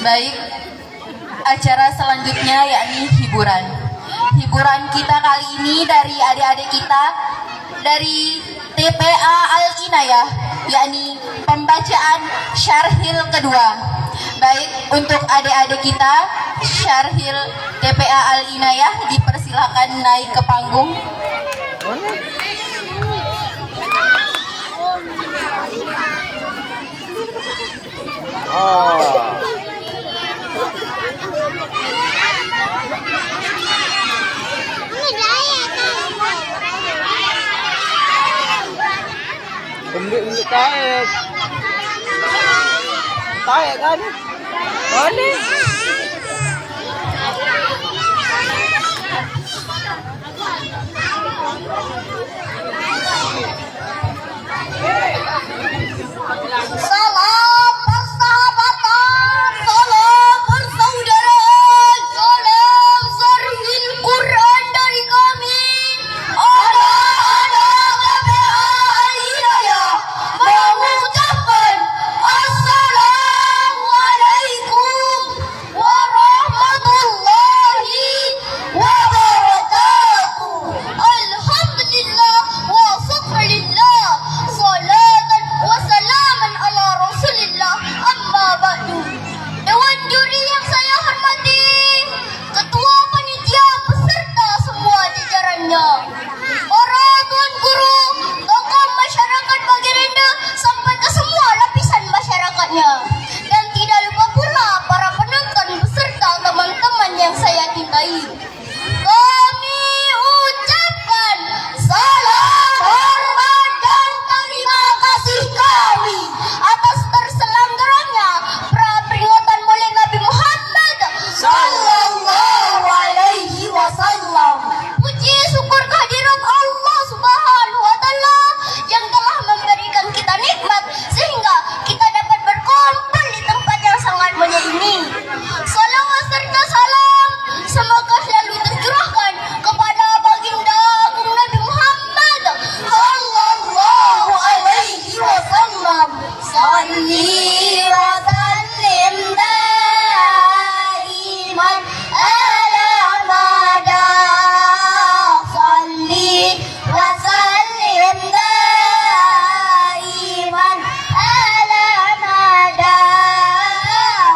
Baik, acara selanjutnya yakni hiburan. Hiburan kita kali ini dari adik-adik kita dari TPA Al-Inayah, yakni pembacaan syarhil kedua. Baik, untuk adik-adik kita syarhil TPA Al-Inayah dipersilakan naik ke panggung. Hindi tayo. Tayo kan? Ano? Salam persahabatan, salam persaudaraan, salam syarhil Quran dari kami. Anak-anak TPA Al-Inayah mengucapkan Assalamualaikum warahmatullahi wabarakatuh. Alhamdulillah wa syukurillah, salatan wa salaman ala rasulillah, amma ba'du. Dewan juri yang saya hormati, ketua panitia beserta semua jajarannya, para tuan guru, tokoh masyarakat Baginda sampai ke semua lapisan masyarakatnya, dan tidak lupa pula para penonton beserta teman-teman yang saya cintai. Kami ucapkan salam hormat dan terima kasih kami atas terselenggaranya peringatan Maulid Nabi Muhammad sallallahu alaihi wasallam. Puji syukur kehadirat Allah Subhanahu wa taala yang telah memberikan kita nikmat sehingga kita dapat berkumpul di tempat yang sangat mulia ini. Salawat serta salam semoga selalu tercurahkan kepada baginda Agung Nabi Muhammad sallallahu alaihi wasallam. Salli wa sallim daiman ala mada. Salli wa sallim daiman ala mada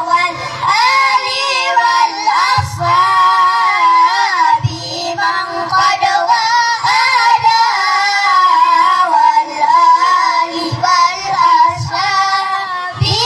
wal ali wal ashabi man qad wa'ada wal ali wal ashabi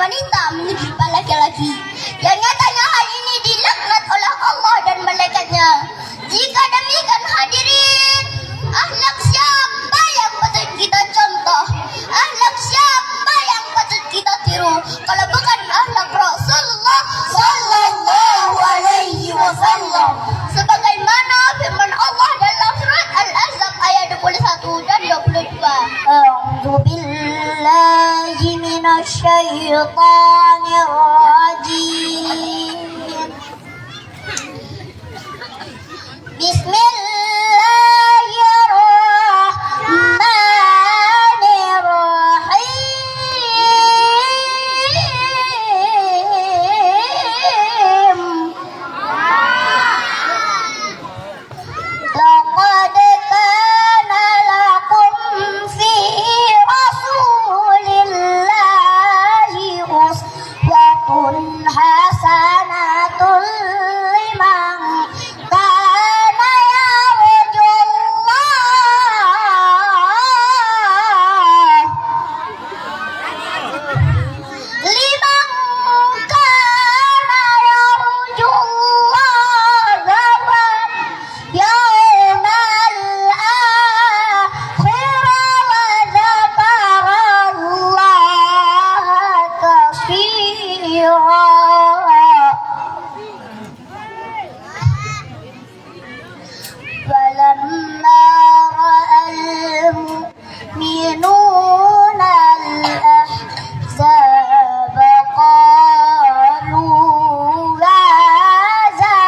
wanita menyerupai laki-laki. Yang nyatanya hal ini dilaknat oleh Allah dan malaikatnya. Jika demikian hadirin, akhlak siapa yang patut kita contoh? Akhlak siapa yang patut kita tiru? Kalau bukan akhlak Rasulullah sallallahu alaihi wasallam. Sebagaimana firman Allah dalam surat Al-Ahzab ayat 21 dan 22. A'udzu billahi minasyaitonir rajim. Bismillahirrahmanirrahim. Laqad kana lakum fi rasulillahi uswatun hasanatun liman kana فلما رأى المؤمنون الأحزاب قالوا هذا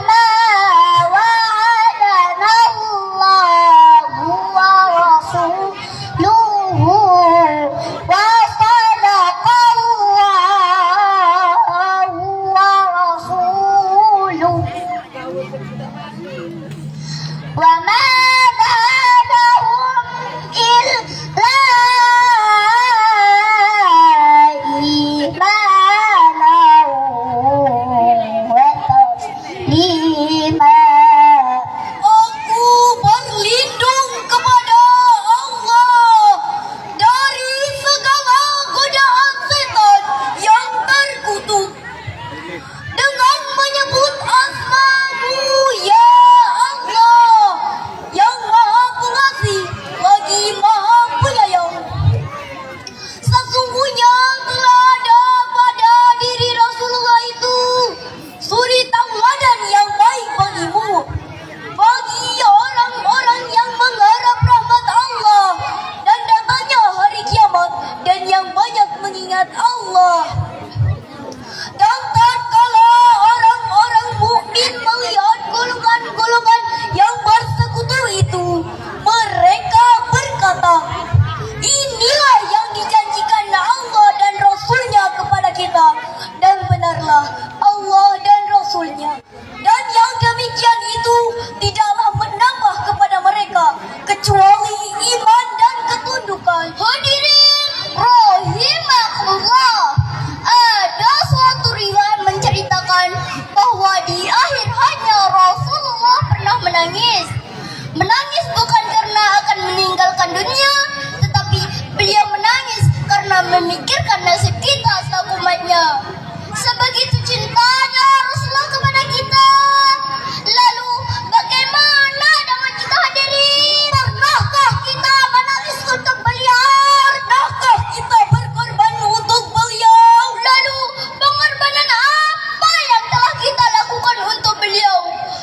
ما وعدنا الله ورسوله وما زادهم إلا إيمانا وتسليما. Aku berlindung kepada Allah dari segala godaan setan yang terkutuk dengan menyebut asma-Mu ya Allah yang Maha Pengasih lagi Maha Penyayang. Sesungguhnya telah ada pada diri Rasulullah itu suri tauladan yang baik bagimu, bagi orang-orang yang mengharap rahmat Allah dan datangnya hari kiamat dan yang banyak mengingat Allah. Dan tatkala orang-orang mukmin melihat golongan-golongan yang bersekutu itu, mereka berkata, inilah yang dijanjikan Allah dan Rasulnya kepada kita, dan benarlah Allah dan Rasulnya. Dan yang demikian itu tidaklah menambah kepada mereka kecuali iman dan ketundukan. Hadirin rahimahullah, ada suatu riwayat menceritakan bahwa di akhir hayatnya Rasulullah pernah menangis. Menangis bukan karena akan meninggalkan dunia, tetapi beliau menangis karena memikirkan nasib kita selaku umatnya. Sebegitu cintanya Rasulullah kepada kita. Lalu bagaimana dengan kita hadirin? Pernahkah kita menangis untuk beliau? Pernahkah kita berkorban untuk beliau? Lalu pengorbanan apa yang telah kita lakukan untuk beliau?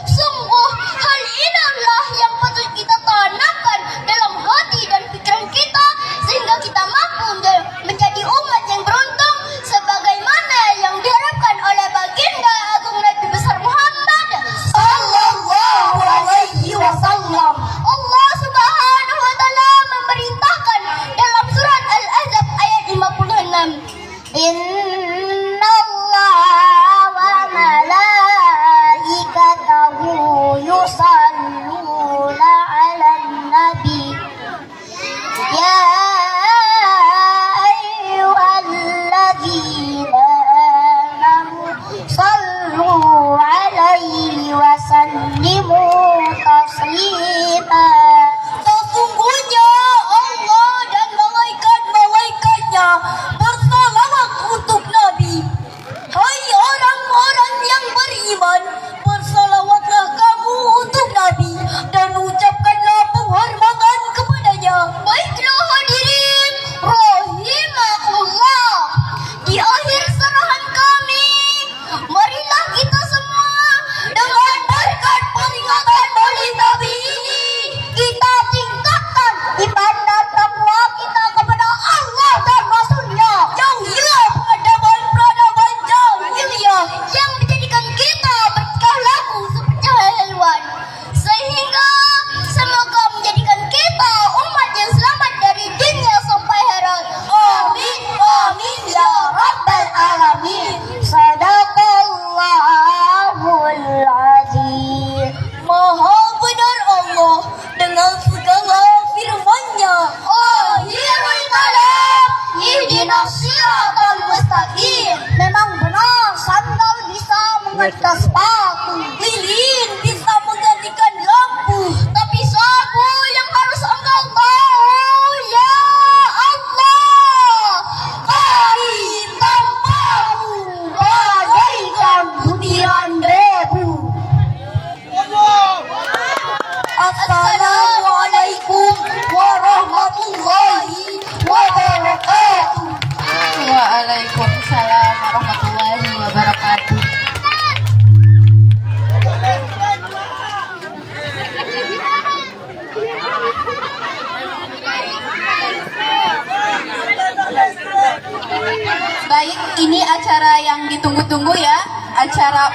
Sungguh hal inilah yang patut kita tanamkan dalam hati dan pikiran kita, sehingga kita mampu menjadi umat yang beruntung sebagaimana baik, ini acara yang ditunggu-tunggu ya, acara